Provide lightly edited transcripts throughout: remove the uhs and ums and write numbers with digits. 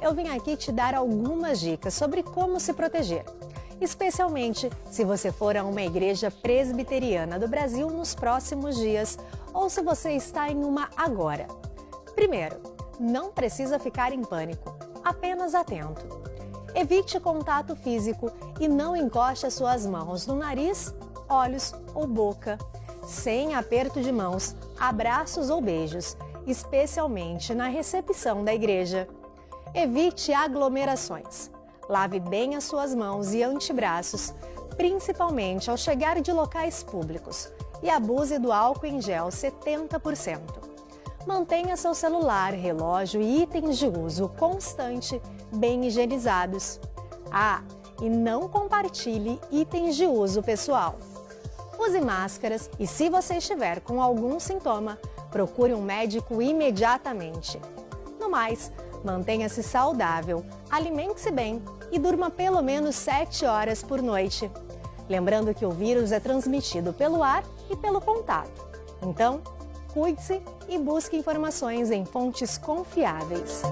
eu vim aqui te dar algumas dicas sobre como se proteger, especialmente se você for a uma igreja presbiteriana do Brasil nos próximos dias ou se você está em uma agora. Primeiro, não precisa ficar em pânico, apenas atento. Evite contato físico e não encoste as suas mãos no nariz, olhos ou boca, sem aperto de mãos, abraços ou beijos, especialmente na recepção da igreja. Evite aglomerações. Lave bem as suas mãos e antebraços, principalmente ao chegar de locais públicos, e abuse do álcool em gel 70%. Mantenha seu celular, relógio e itens de uso constante bem higienizados. E não compartilhe itens de uso pessoal. Use máscaras e, se você estiver com algum sintoma, procure um médico imediatamente. No mais, mantenha-se saudável, alimente-se bem e durma pelo menos 7 horas por noite. Lembrando que o vírus é transmitido pelo ar e pelo contato. Então, cuide-se e busque informações em fontes confiáveis.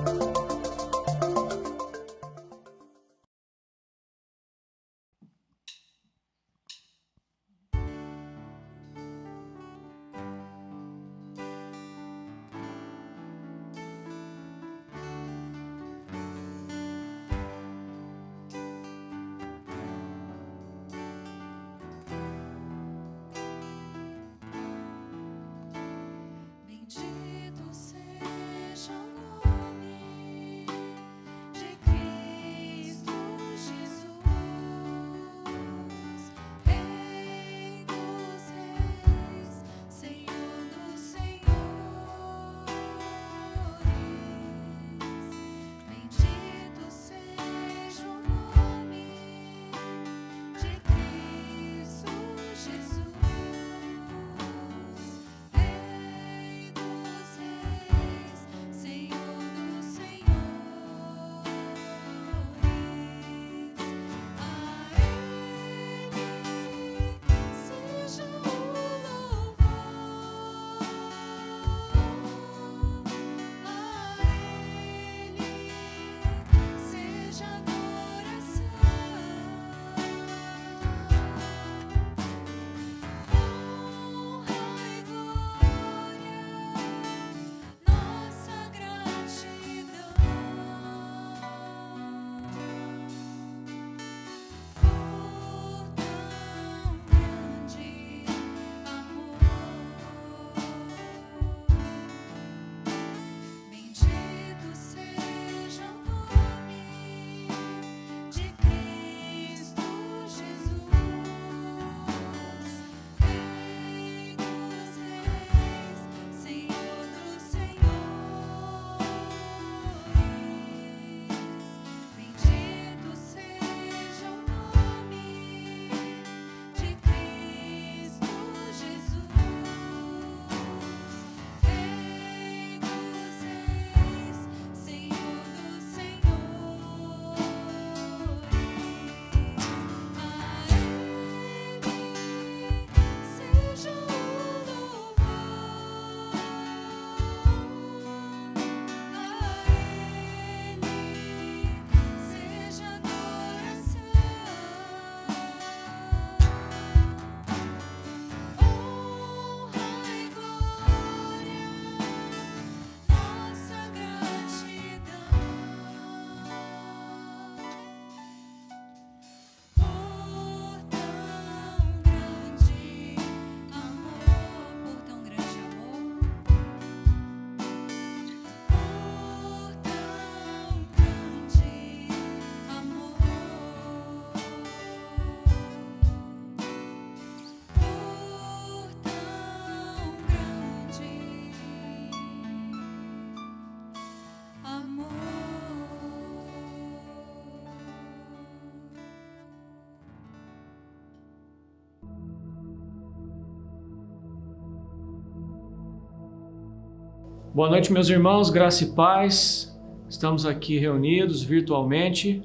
Boa noite, meus irmãos, graça e paz. Estamos aqui reunidos virtualmente,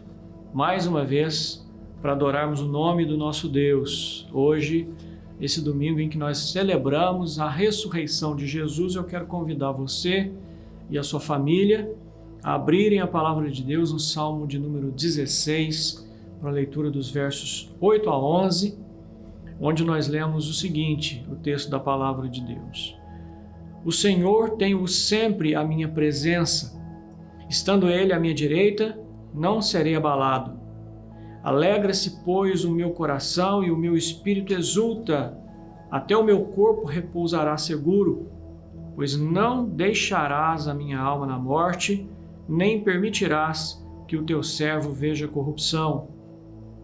mais uma vez, para adorarmos o nome do nosso Deus. Hoje, esse domingo em que nós celebramos a ressurreição de Jesus, eu quero convidar você e a sua família a abrirem a palavra de Deus no Salmo de número 16, para a leitura dos versos 8 a 11, onde nós lemos o seguinte, o texto da palavra de Deus. O Senhor tem-o sempre à minha presença. Estando Ele à minha direita, não serei abalado. Alegra-se, pois, o meu coração e o meu espírito exulta. Até o meu corpo repousará seguro, pois não deixarás a minha alma na morte, nem permitirás que o teu servo veja corrupção.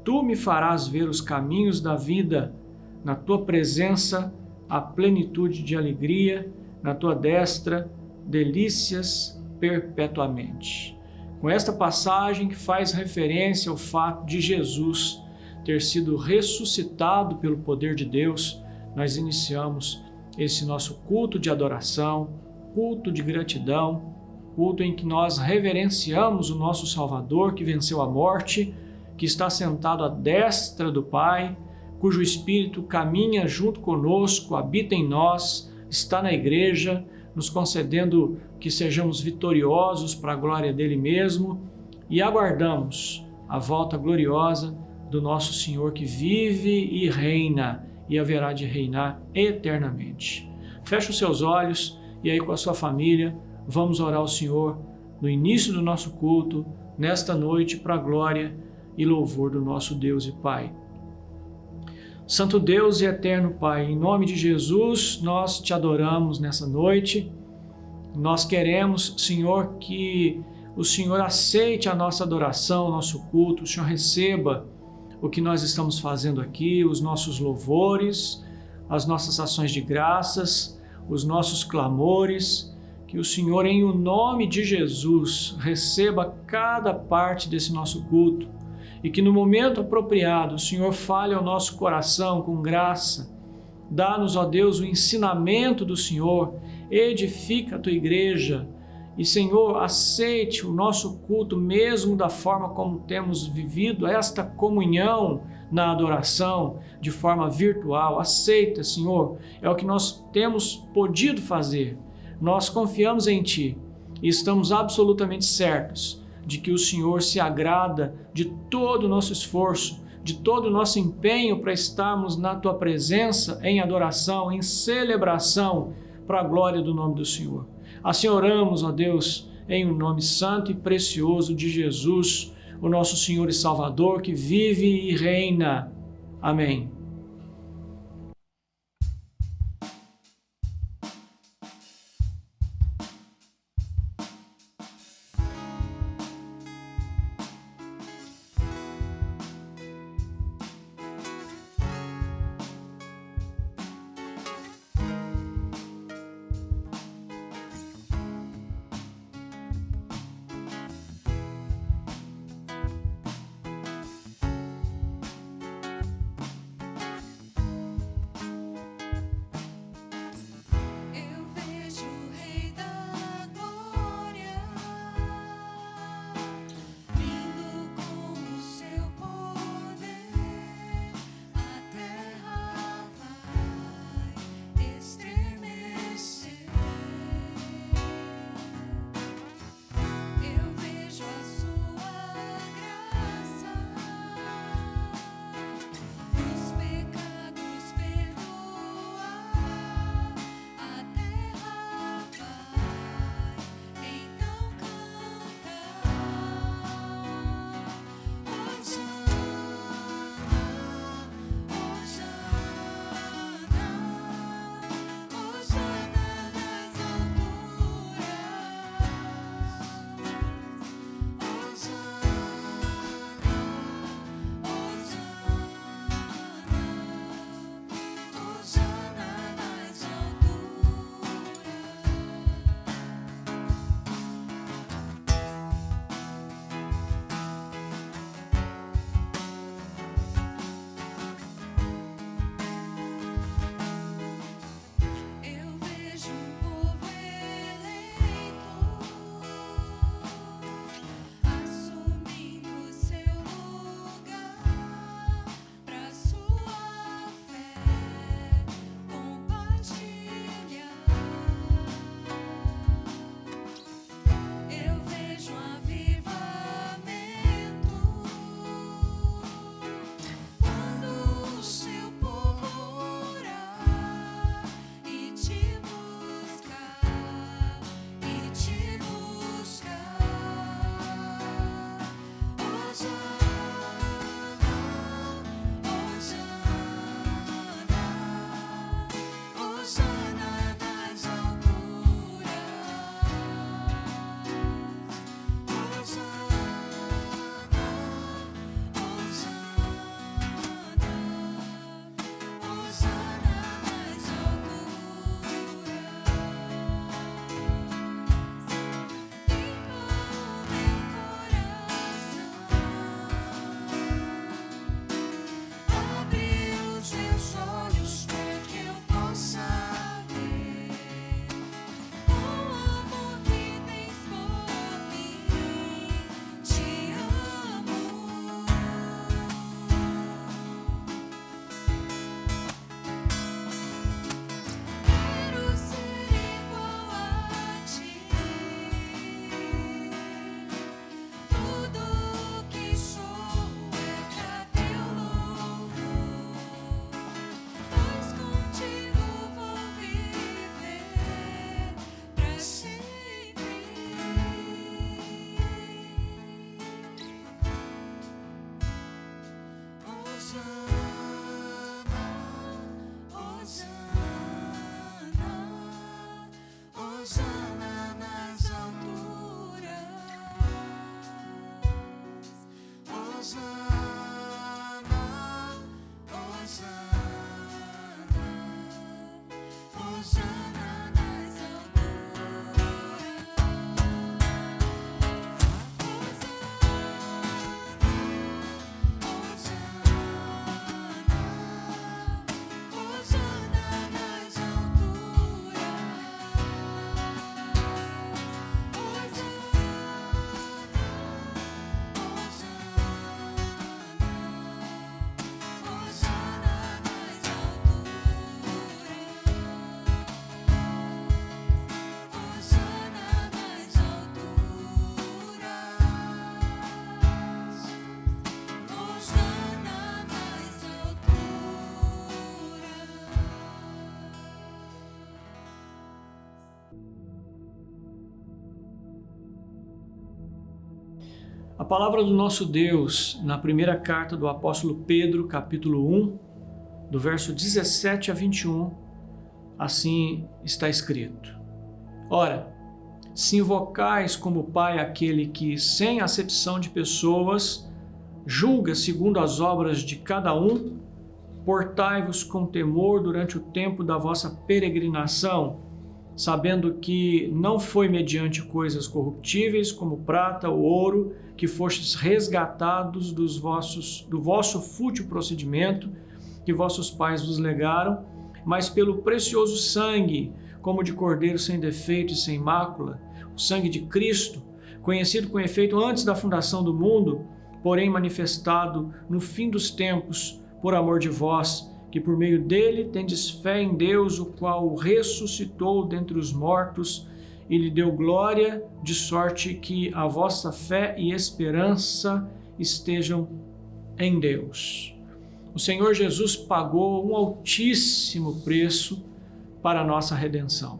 Tu me farás ver os caminhos da vida, na tua presença há plenitude de alegria, na tua destra delícias perpetuamente. Com esta passagem que faz referência ao fato de Jesus ter sido ressuscitado pelo poder de Deus, nós iniciamos esse nosso culto de adoração, culto de gratidão, culto em que nós reverenciamos o nosso Salvador que venceu a morte, que está sentado à destra do Pai, cujo Espírito caminha junto conosco, habita em nós, está na igreja, nos concedendo que sejamos vitoriosos para a glória dele mesmo e aguardamos a volta gloriosa do nosso Senhor que vive e reina e haverá de reinar eternamente. Feche os seus olhos e aí com a sua família vamos orar ao Senhor no início do nosso culto, nesta noite, para a glória e louvor do nosso Deus e Pai. Santo Deus e eterno Pai, em nome de Jesus, nós te adoramos nessa noite. Nós queremos, Senhor, que o Senhor aceite a nossa adoração, o nosso culto, o Senhor receba o que nós estamos fazendo aqui, os nossos louvores, as nossas ações de graças, os nossos clamores, que o Senhor, em o nome de Jesus, receba cada parte desse nosso culto e que no momento apropriado o Senhor fale ao nosso coração com graça. Dá-nos, ó Deus, o ensinamento do Senhor, edifica a tua igreja e, Senhor, aceite o nosso culto mesmo da forma como temos vivido esta comunhão na adoração de forma virtual. Aceita, Senhor, é o que nós temos podido fazer. Nós confiamos em Ti e estamos absolutamente certos de que o Senhor se agrada de todo o nosso esforço, de todo o nosso empenho para estarmos na Tua presença em adoração, em celebração para a glória do nome do Senhor. Assim oramos, ó Deus, em o nome santo e precioso de Jesus, o nosso Senhor e Salvador, que vive e reina. Amém. A palavra do nosso Deus, na primeira carta do apóstolo Pedro, capítulo 1, do verso 17 a 21, assim está escrito: Ora, se invocais como Pai aquele que, sem acepção de pessoas, julga segundo as obras de cada um, portai-vos com temor durante o tempo da vossa peregrinação, sabendo que não foi mediante coisas corruptíveis como prata ou ouro que fostes resgatados do vosso fútil procedimento que vossos pais vos legaram, mas pelo precioso sangue, como de cordeiro sem defeito e sem mácula, o sangue de Cristo, conhecido com efeito antes da fundação do mundo, porém manifestado no fim dos tempos, por amor de vós, que por meio dele tendes fé em Deus, o qual o ressuscitou dentre os mortos e lhe deu glória, de sorte que a vossa fé e esperança estejam em Deus. O Senhor Jesus pagou um altíssimo preço para a nossa redenção.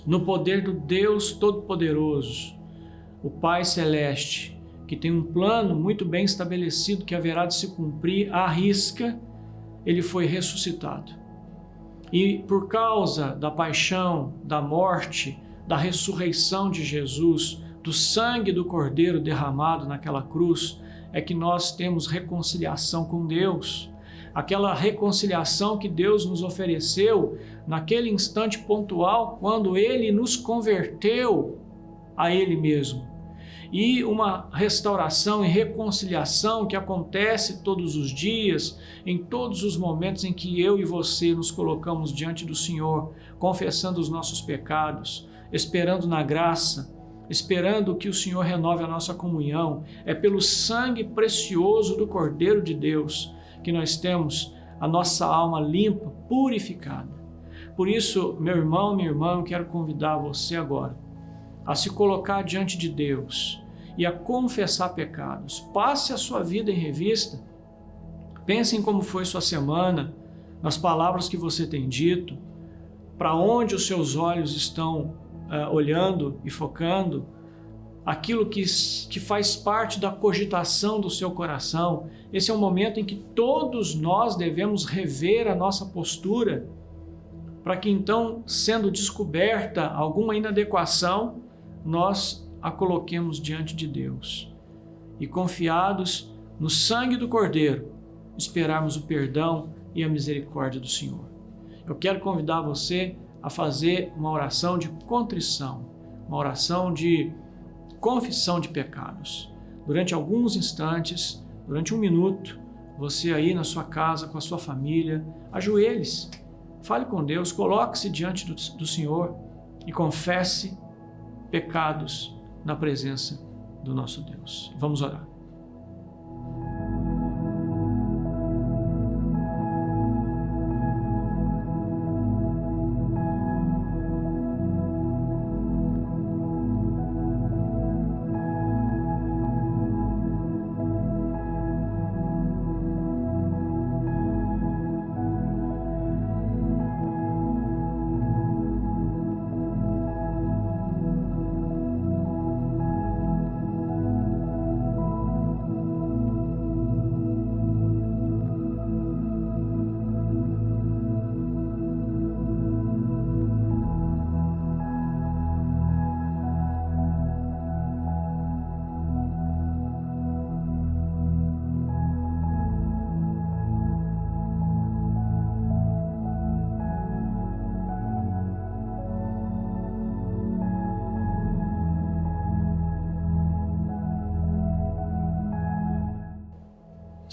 No poder do Deus Todo-Poderoso, o Pai Celeste, que tem um plano muito bem estabelecido que haverá de se cumprir à risca, ele foi ressuscitado. E por causa da paixão, da morte, da ressurreição de Jesus, do sangue do Cordeiro derramado naquela cruz, é que nós temos reconciliação com Deus. Aquela reconciliação que Deus nos ofereceu naquele instante pontual, quando Ele nos converteu a Ele mesmo. E uma restauração e reconciliação que acontece todos os dias, em todos os momentos em que eu e você nos colocamos diante do Senhor, confessando os nossos pecados, esperando na graça, esperando que o Senhor renove a nossa comunhão. É pelo sangue precioso do Cordeiro de Deus que nós temos a nossa alma limpa, purificada. Por isso, meu irmão, minha irmã, eu quero convidar você agora a se colocar diante de Deus e a confessar pecados. Passe a sua vida em revista. Pense em como foi sua semana, nas palavras que você tem dito, para onde os seus olhos estão olhando e focando, aquilo que faz parte da cogitação do seu coração. Esse é um momento em que todos nós devemos rever a nossa postura, para que então, sendo descoberta alguma inadequação, nós a coloquemos diante de Deus e, confiados no sangue do Cordeiro, esperarmos o perdão e a misericórdia do Senhor. Eu quero convidar você a fazer uma oração de contrição, uma oração de confissão de pecados. Durante alguns instantes, durante 1 minuto, você aí na sua casa, com a sua família, ajoelhe-se, fale com Deus, coloque-se diante do Senhor e confesse pecados na presença do nosso Deus. Vamos orar.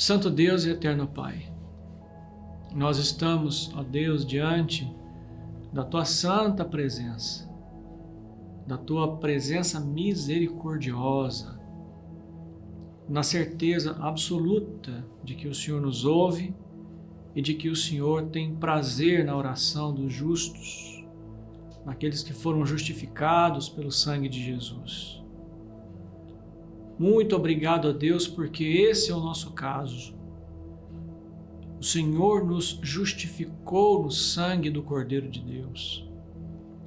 Santo Deus e eterno Pai, nós estamos, ó Deus, diante da Tua santa presença, da Tua presença misericordiosa, na certeza absoluta de que o Senhor nos ouve e de que o Senhor tem prazer na oração dos justos, naqueles que foram justificados pelo sangue de Jesus. Muito obrigado a Deus, porque esse é o nosso caso. O Senhor nos justificou no sangue do Cordeiro de Deus.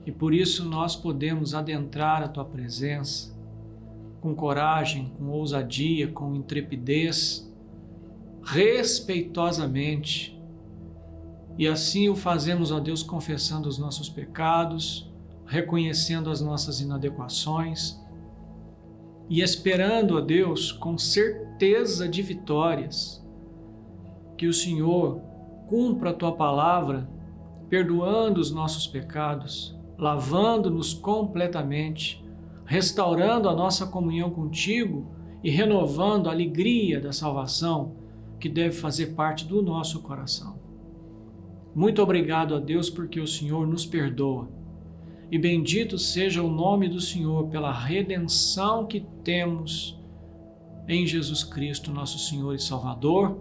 E por isso nós podemos adentrar a Tua presença com coragem, com ousadia, com intrepidez, respeitosamente. E assim o fazemos, ó Deus, confessando os nossos pecados, reconhecendo as nossas inadequações e esperando, ó Deus, com certeza de vitórias, que o Senhor cumpra a Tua palavra, perdoando os nossos pecados, lavando-nos completamente, restaurando a nossa comunhão contigo e renovando a alegria da salvação que deve fazer parte do nosso coração. Muito obrigado a Deus porque o Senhor nos perdoa. E bendito seja o nome do Senhor pela redenção que temos em Jesus Cristo, nosso Senhor e Salvador,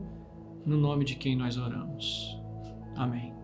no nome de quem nós oramos. Amém.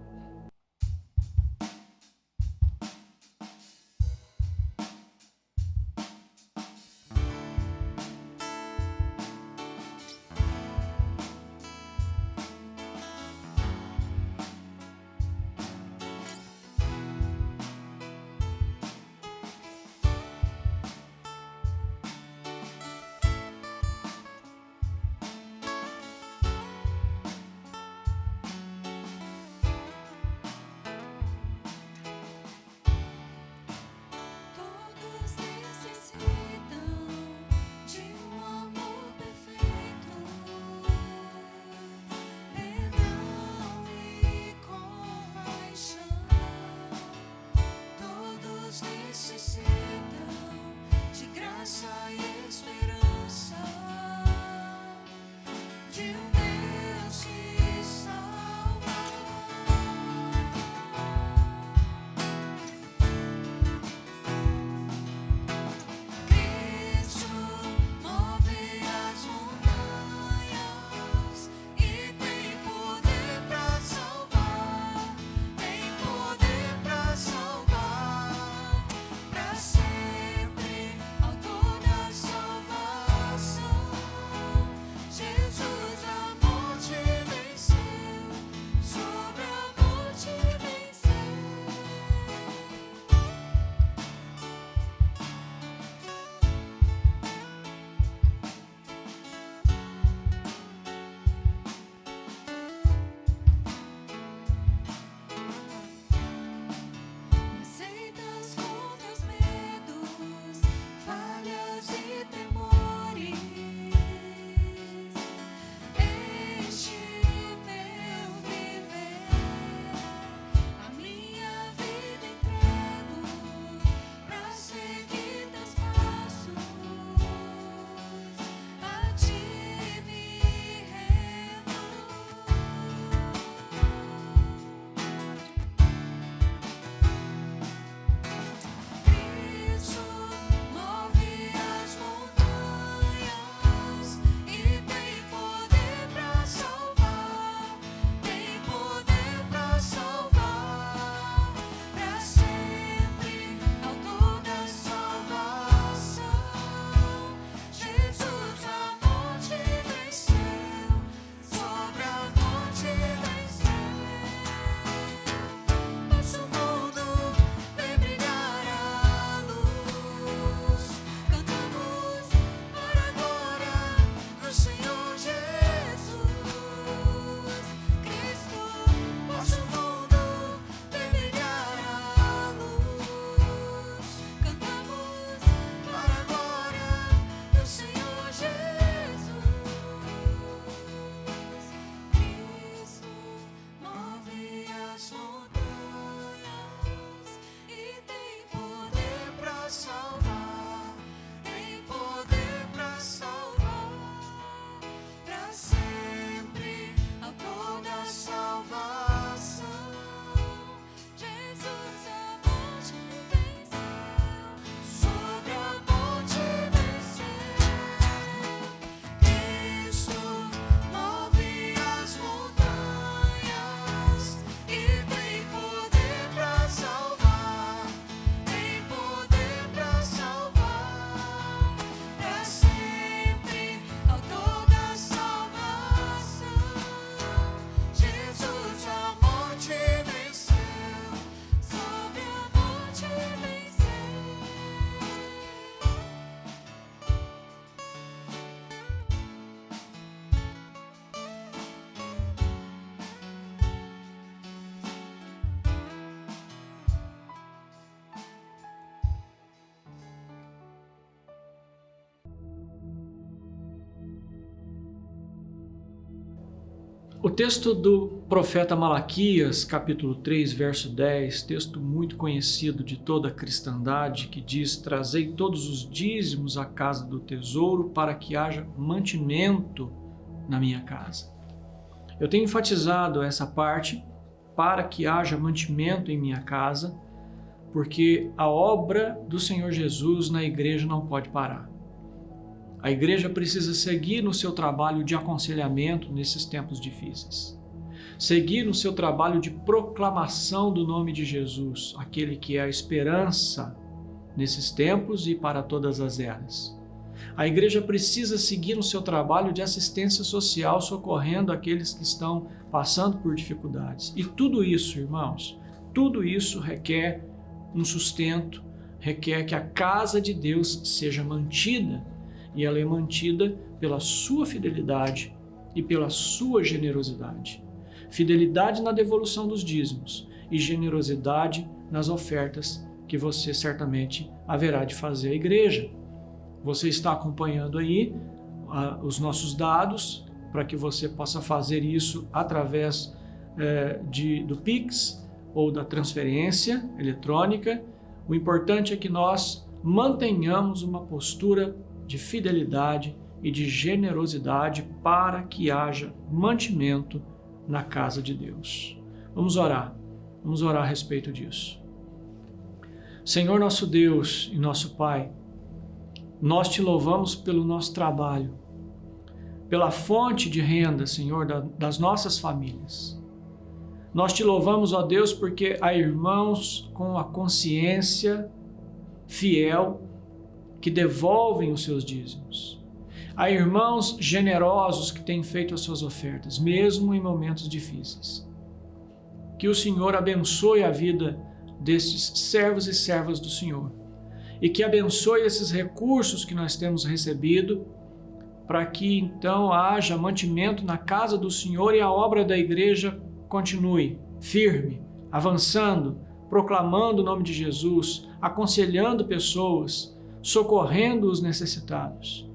Pra O texto do profeta Malaquias, capítulo 3, verso 10, texto muito conhecido de toda a cristandade, que diz: trazei todos os dízimos à casa do tesouro para que haja mantimento na minha casa. Eu tenho enfatizado essa parte, para que haja mantimento em minha casa, porque a obra do Senhor Jesus na igreja não pode parar. A igreja precisa seguir no seu trabalho de aconselhamento nesses tempos difíceis. Seguir no seu trabalho de proclamação do nome de Jesus, aquele que é a esperança nesses tempos e para todas as eras. A igreja precisa seguir no seu trabalho de assistência social, socorrendo aqueles que estão passando por dificuldades. E tudo isso, irmãos, tudo isso requer um sustento, requer que a casa de Deus seja mantida. E ela é mantida pela sua fidelidade e pela sua generosidade. Fidelidade na devolução dos dízimos e generosidade nas ofertas que você certamente haverá de fazer à igreja. Você está acompanhando aí os nossos dados para que você possa fazer isso através do Pix ou da transferência eletrônica. O importante é que nós mantenhamos uma postura de fidelidade e de generosidade para que haja mantimento na casa de Deus. Vamos orar a respeito disso. Senhor nosso Deus e nosso Pai, nós te louvamos pelo nosso trabalho, pela fonte de renda, Senhor, das nossas famílias. Nós te louvamos, ó Deus, porque há irmãos com a consciência fiel que devolvem os seus dízimos. Há irmãos generosos que têm feito as suas ofertas, mesmo em momentos difíceis. Que o Senhor abençoe a vida destes servos e servas do Senhor e que abençoe esses recursos que nós temos recebido para que então haja mantimento na casa do Senhor e a obra da igreja continue firme, avançando, proclamando o nome de Jesus, aconselhando pessoas, socorrendo os necessitados.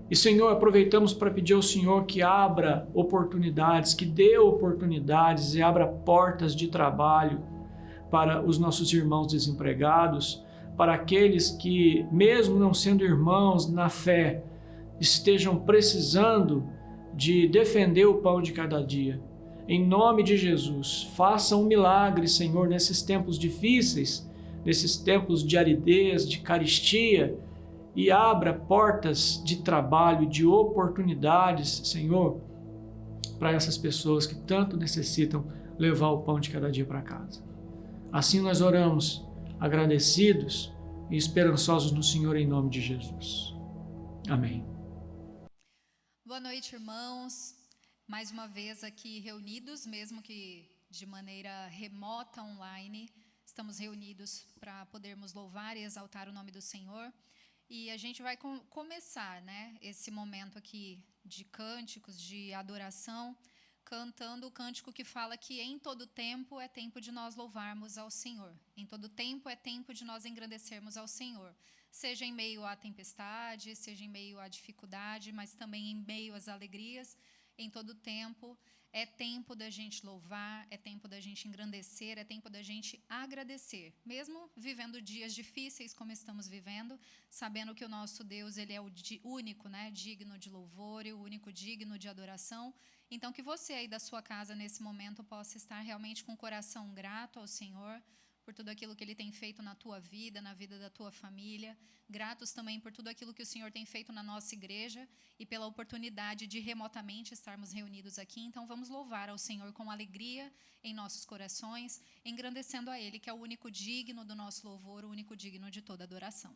E, Senhor, aproveitamos para pedir ao Senhor que abra oportunidades, que dê oportunidades e abra portas de trabalho para os nossos irmãos desempregados, para aqueles que, mesmo não sendo irmãos na fé, estejam precisando de defender o pão de cada dia. Em nome de Jesus, faça um milagre, Senhor, nesses tempos difíceis, nesses tempos de aridez, de carestia, e abra portas de trabalho, de oportunidades, Senhor, para essas pessoas que tanto necessitam levar o pão de cada dia para casa. Assim nós oramos, agradecidos e esperançosos no Senhor, em nome de Jesus. Amém. Boa noite, irmãos. Mais uma vez aqui reunidos, mesmo que de maneira remota, online, estamos reunidos para podermos louvar e exaltar o nome do Senhor. E a gente vai começar, esse momento aqui de cânticos, de adoração, cantando o cântico que fala que em todo tempo é tempo de nós louvarmos ao Senhor. Em todo tempo é tempo de nós engrandecermos ao Senhor. Seja em meio à tempestade, seja em meio à dificuldade, mas também em meio às alegrias. Em todo tempo é tempo da gente louvar, é tempo da gente engrandecer, é tempo da gente agradecer. Mesmo vivendo dias difíceis como estamos vivendo, sabendo que o nosso Deus, ele é o único, digno de louvor e o único digno de adoração. Então que você aí da sua casa nesse momento possa estar realmente com o coração grato ao Senhor, por tudo aquilo que Ele tem feito na tua vida, na vida da tua família. Gratos também por tudo aquilo que o Senhor tem feito na nossa igreja e pela oportunidade de remotamente estarmos reunidos aqui. Então vamos louvar ao Senhor com alegria em nossos corações, engrandecendo a Ele, que é o único digno do nosso louvor, o único digno de toda adoração.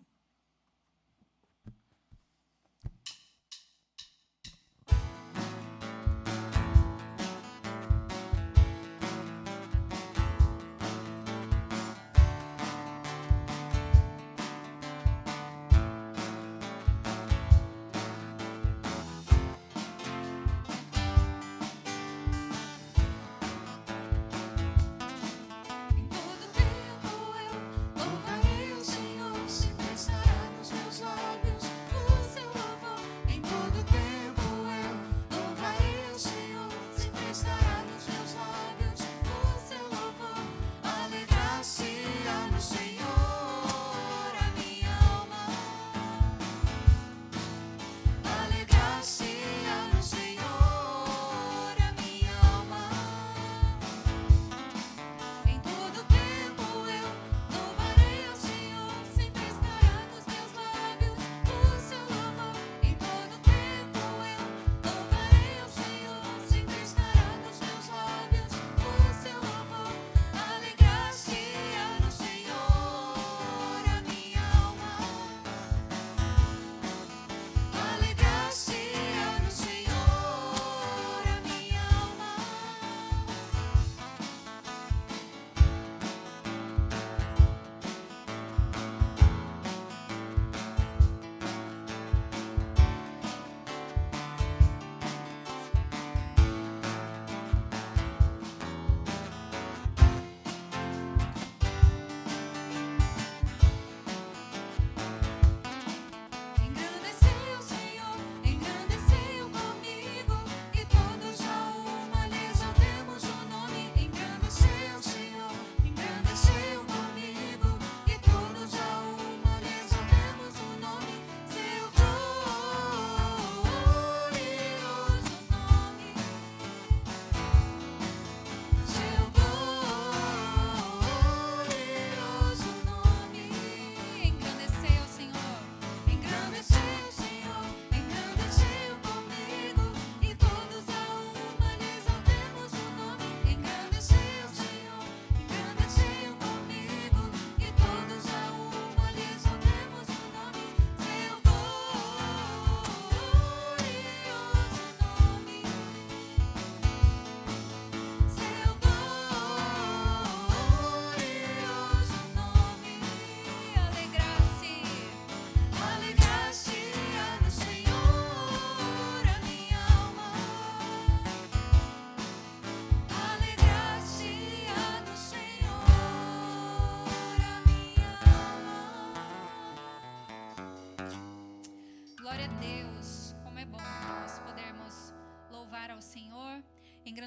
Em todo tempo eu louvarei o Senhor, sempre estarei.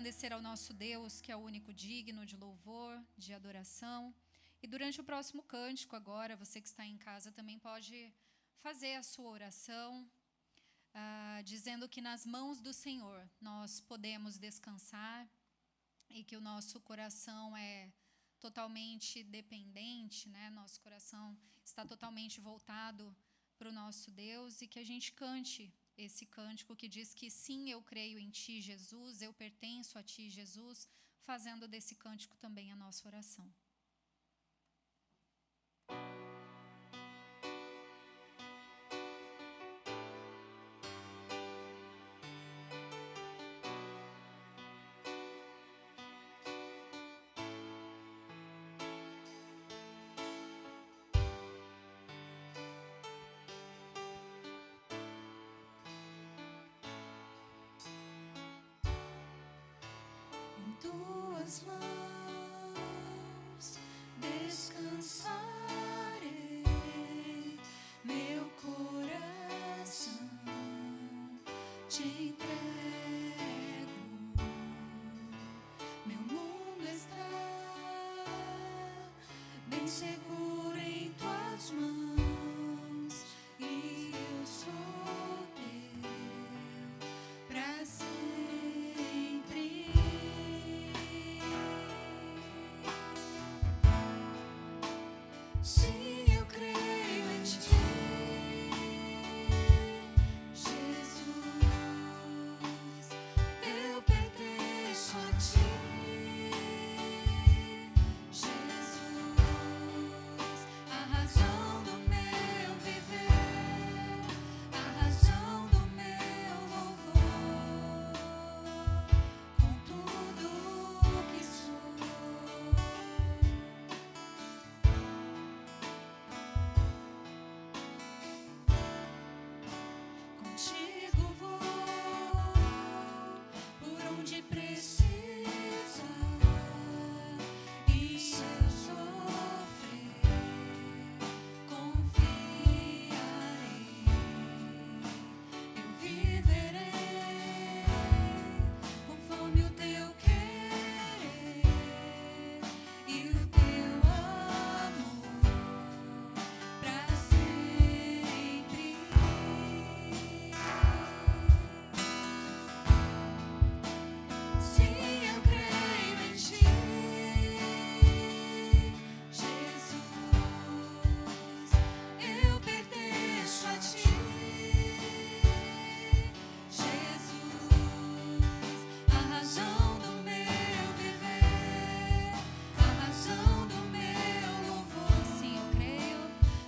engrandecer ao nosso Deus, que é o único digno de louvor, de adoração. E durante o próximo cântico agora, você que está em casa também pode fazer a sua oração, dizendo que nas mãos do Senhor nós podemos descansar e que o nosso coração é totalmente dependente, né? Nosso coração está totalmente voltado para o nosso Deus e que a gente cante esse cântico que diz que sim, eu creio em Ti, Jesus, eu pertenço a Ti, Jesus, fazendo desse cântico também a nossa oração. Tuas mãos descansarei, meu coração te entrego, meu mundo está bem seguro em tuas mãos e eu sou teu pra sempre. Sim, eu creio em Ti, Jesus, eu pertenço a Ti, Jesus, a razão do meu viver, a razão do meu louvor, com tudo que sou. Contigo vou por onde precisa, e se eu sofrer, confiarei, eu viverei conforme o Teu querer e o Teu amor pra sempre. Sim, eu creio em Ti, Jesus, eu pertenço a Ti, Jesus, a razão do meu viver, a razão do meu louvor.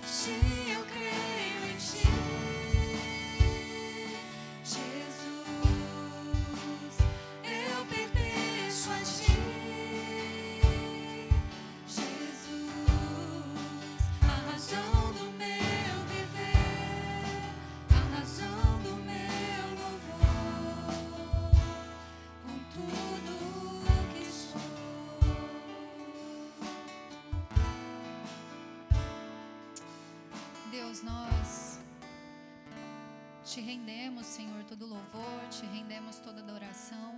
Sim, eu creio em Ti, Jesus, eu pertenço a Ti, Jesus, a razão do meu viver, a razão do meu louvor, com tudo que sou. Deus, nós te rendemos, Senhor, todo louvor, te rendemos toda adoração,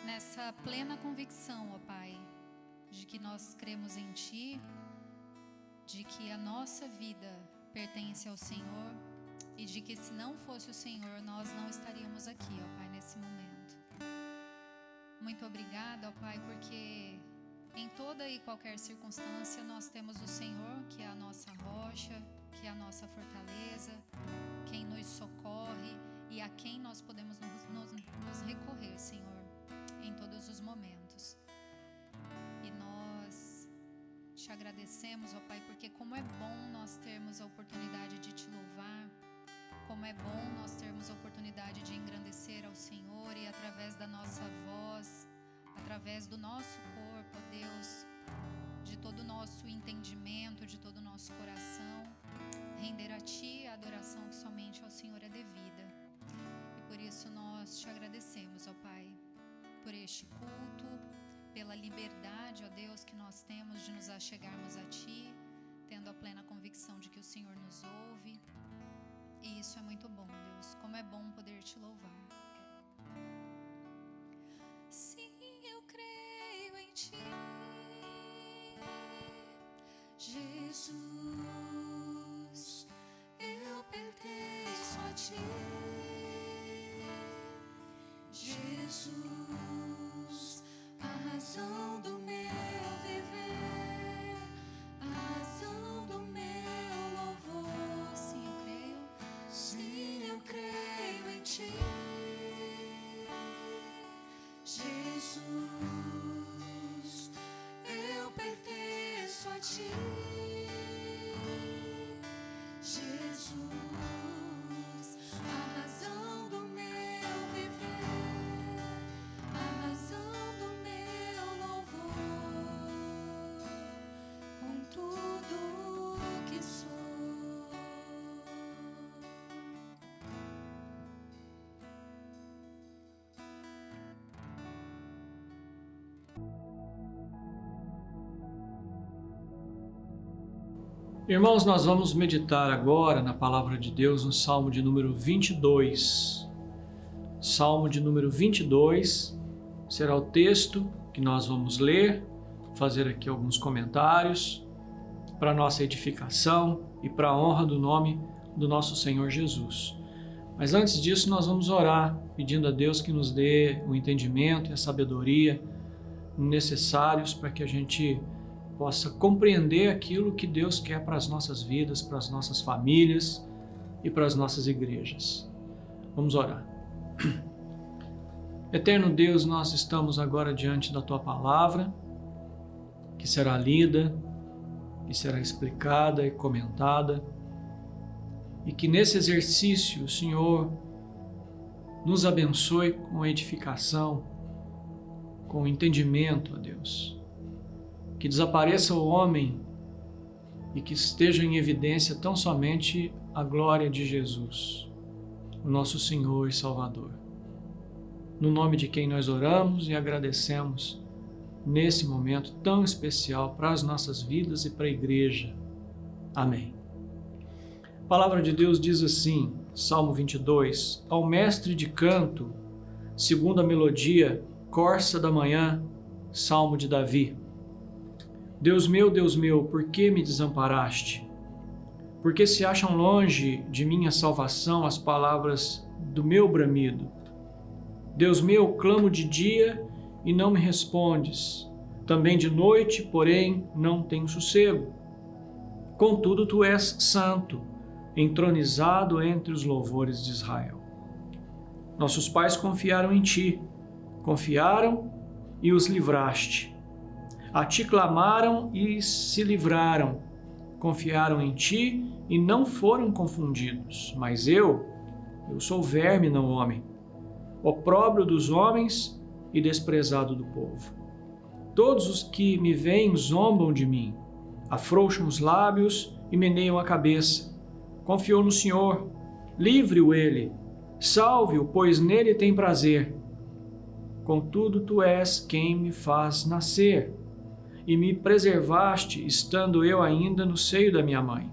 nessa plena convicção, ó Pai, de que nós cremos em Ti, de que a nossa vida pertence ao Senhor e de que se não fosse o Senhor, nós não estaríamos aqui, ó Pai, nesse momento. Muito obrigada, ó Pai, porque em toda e qualquer circunstância nós temos o Senhor, que é a nossa rocha, que é a nossa fortaleza, quem nos socorre e a quem nós podemos nos recorrer, Senhor, em todos os momentos. E nós te agradecemos, ó Pai, porque como é bom nós termos a oportunidade de Te louvar, como é bom nós termos a oportunidade de engrandecer ao Senhor e através da nossa voz, através do nosso corpo, ó Deus, de todo o nosso entendimento, de todo o nosso coração, render a Ti a adoração que somente ao Senhor é devida. E por isso nós Te agradecemos, ó Pai, por este culto, pela liberdade, ó Deus, que nós temos de nos achegarmos a Ti, tendo a plena convicção de que o Senhor nos ouve. E isso é muito bom, Deus, como é bom poder Te louvar. Irmãos, nós vamos meditar agora na palavra de Deus no Salmo de número 22. Salmo de número 22 será o texto que nós vamos ler, fazer aqui alguns comentários para nossa edificação e para a honra do nome do nosso Senhor Jesus. Mas antes disso, nós vamos orar, pedindo a Deus que nos dê o entendimento e a sabedoria necessários para que a gente possa compreender aquilo que Deus quer para as nossas vidas, para as nossas famílias e para as nossas igrejas. Vamos orar. Eterno Deus, nós estamos agora diante da Tua palavra, que será lida, que será explicada e comentada, e que nesse exercício o Senhor nos abençoe com edificação, com entendimento, ó Deus. Que desapareça o homem e que esteja em evidência tão somente a glória de Jesus, o nosso Senhor e Salvador. No nome de quem nós oramos e agradecemos nesse momento tão especial para as nossas vidas e para a igreja. Amém. A palavra de Deus diz assim, Salmo 22, ao mestre de canto, segundo a melodia, corça da manhã, Salmo de Davi. Deus meu, por que me desamparaste? Porque se acham longe de minha salvação as palavras do meu bramido. Deus meu, clamo de dia e não me respondes. Também de noite, porém, não tenho sossego. Contudo, tu és santo, entronizado entre os louvores de Israel. Nossos pais confiaram em ti, confiaram e os livraste. A ti clamaram e se livraram, confiaram em ti e não foram confundidos. Mas eu sou verme, não homem, opróbrio dos homens e desprezado do povo. Todos os que me veem zombam de mim, afrouxam os lábios e meneiam a cabeça. Confiou no Senhor, livre-o ele, salve-o, pois nele tem prazer. Contudo, tu és quem me faz nascer, e me preservaste, estando eu ainda no seio da minha mãe.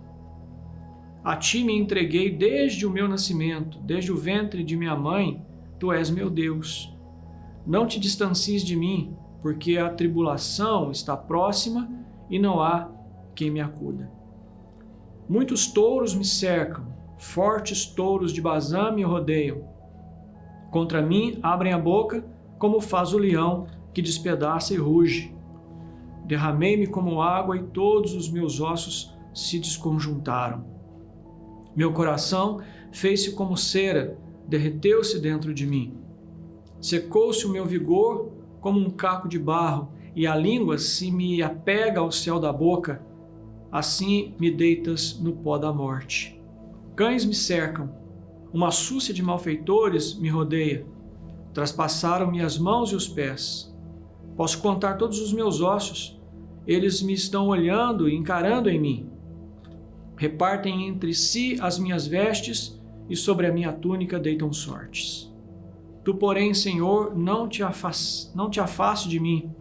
A ti me entreguei desde o meu nascimento, desde o ventre de minha mãe, tu és meu Deus. Não te distancies de mim, porque a tribulação está próxima e não há quem me acuda. Muitos touros me cercam, fortes touros de Bazã me rodeiam. Contra mim abrem a boca, como faz o leão que despedaça e ruge. Derramei-me como água e todos os meus ossos se desconjuntaram. Meu coração fez-se como cera, derreteu-se dentro de mim. Secou-se o meu vigor como um caco de barro, e a língua se me apega ao céu da boca. Assim me deitas no pó da morte. Cães me cercam, uma súcia de malfeitores me rodeia. Traspassaram-me as mãos e os pés. Posso contar todos os meus ossos. Eles me estão olhando e encarando em mim. Repartem entre si as minhas vestes e sobre a minha túnica deitam sortes. Tu, porém, Senhor, não te afaste de mim.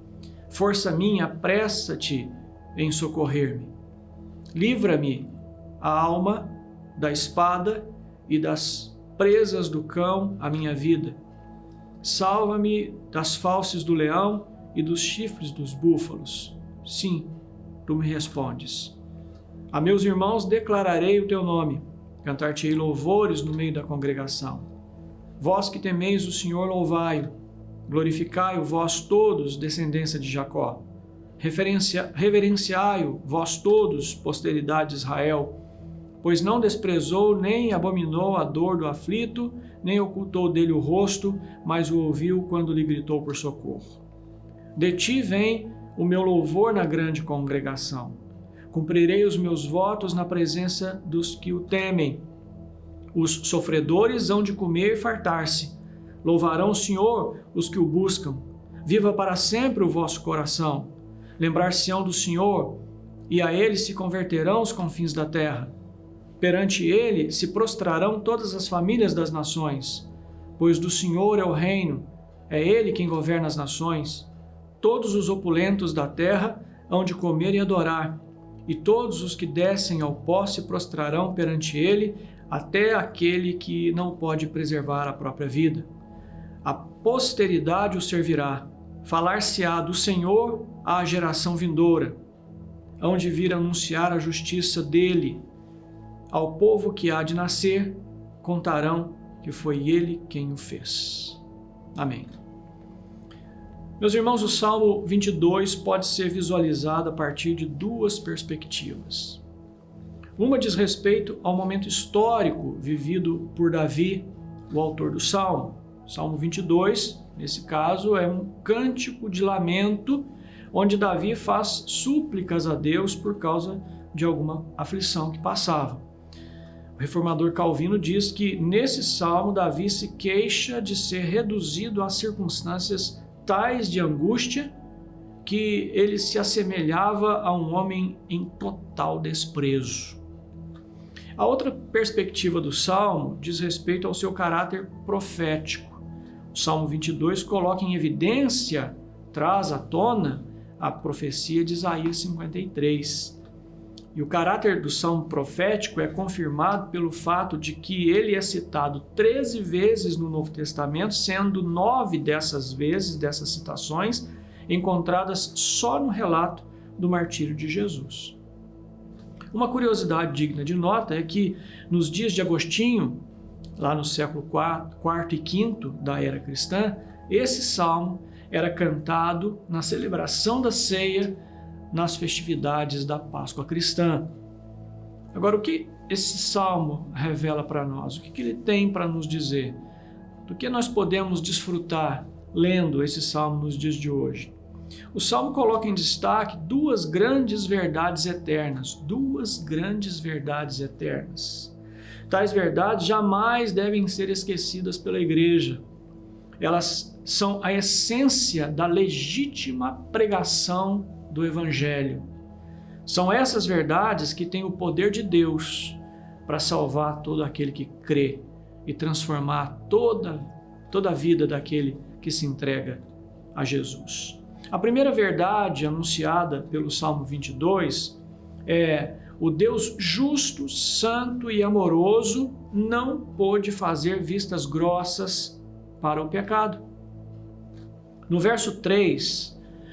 Força minha, apressa-te em socorrer-me. Livra-me a alma da espada e das presas do cão, a minha vida. Salva-me das fauces do leão e dos chifres dos búfalos. Sim, tu me respondes. A meus irmãos declararei o teu nome, cantar-te-ei louvores no meio da congregação. Vós que temeis o Senhor, louvai-o. Glorificai-o vós todos, descendência de Jacó. Reverenciai-o vós todos, posteridade de Israel. Pois não desprezou nem abominou a dor do aflito, nem ocultou dele o rosto, mas o ouviu quando lhe gritou por socorro. De ti vem o meu louvor na grande congregação. Cumprirei os meus votos na presença dos que o temem. Os sofredores hão de comer e fartar-se. Louvarão o Senhor os que o buscam. Viva para sempre o vosso coração. Lembrar-se-ão do Senhor, e a ele se converterão os confins da terra. Perante ele se prostrarão todas as famílias das nações, pois do Senhor é o reino, é ele quem governa as nações. todos os opulentos da terra hão de comer e adorar, e todos os que descem ao pó se prostrarão perante ele, até aquele que não pode preservar a própria vida. A posteridade o servirá, falar-se-á do Senhor à geração vindoura, hão de vir anunciar a justiça dele. Ao povo que há de nascer, contarão que foi ele quem o fez. Amém. Meus irmãos, o Salmo 22 pode ser visualizado a partir de duas perspectivas. Uma diz respeito ao momento histórico vivido por Davi, o autor do Salmo. O Salmo 22, nesse caso, é um cântico de lamento, onde Davi faz súplicas a Deus por causa de alguma aflição que passava. O reformador Calvino diz que nesse salmo Davi se queixa de ser reduzido a circunstâncias tais de angústia que ele se assemelhava a um homem em total desprezo. A outra perspectiva do salmo diz respeito ao seu caráter profético. O Salmo 22 coloca em evidência, traz à tona a profecia de Isaías 53. E o caráter do salmo profético é confirmado pelo fato de que ele é citado 13 vezes no Novo Testamento, sendo 9 dessas vezes, dessas citações, encontradas só no relato do martírio de Jesus. Uma curiosidade digna de nota é que nos dias de Agostinho, lá no século IV e V da era cristã, esse salmo era cantado na celebração da ceia, nas festividades da Páscoa cristã. Agora, o que esse salmo revela para nós? O que ele tem para nos dizer? Do que nós podemos desfrutar lendo esse salmo nos dias de hoje? O salmo coloca em destaque duas grandes verdades eternas. Duas grandes verdades eternas. Tais verdades jamais devem ser esquecidas pela igreja. Elas são a essência da legítima pregação do Evangelho. São essas verdades que têm o poder de Deus para salvar todo aquele que crê e transformar toda a vida daquele que se entrega a Jesus. A primeira verdade anunciada pelo Salmo 22 é: o Deus justo, santo e amoroso não pôde fazer vistas grossas para o pecado. No verso 3,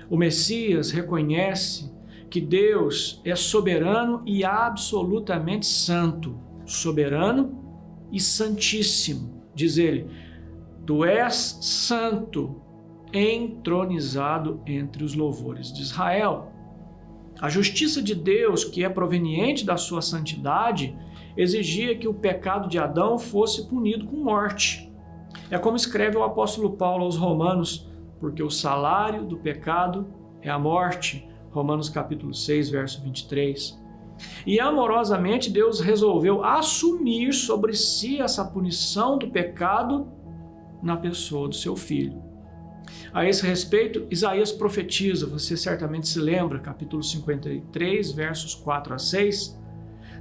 o Messias reconhece que Deus é soberano e absolutamente santo. Soberano e santíssimo. Diz ele: tu és santo, entronizado entre os louvores de Israel. A justiça de Deus, que é proveniente da sua santidade, exigia que o pecado de Adão fosse punido com morte. É como escreve o apóstolo Paulo aos Romanos: porque o salário do pecado é a morte. Romanos capítulo 6, verso 23. E amorosamente Deus resolveu assumir sobre si essa punição do pecado na pessoa do seu Filho. A esse respeito, Isaías profetiza, você certamente se lembra, capítulo 53, versos 4 a 6.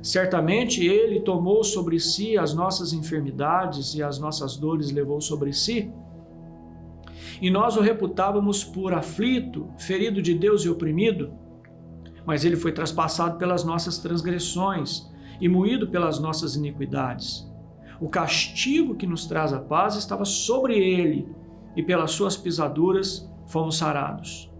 Certamente ele tomou sobre si as nossas enfermidades e as nossas dores levou sobre si. E nós o reputávamos por aflito, ferido de Deus e oprimido. Mas ele foi traspassado pelas nossas transgressões e moído pelas nossas iniquidades. O castigo que nos traz a paz estava sobre ele, e pelas suas pisaduras fomos sarados.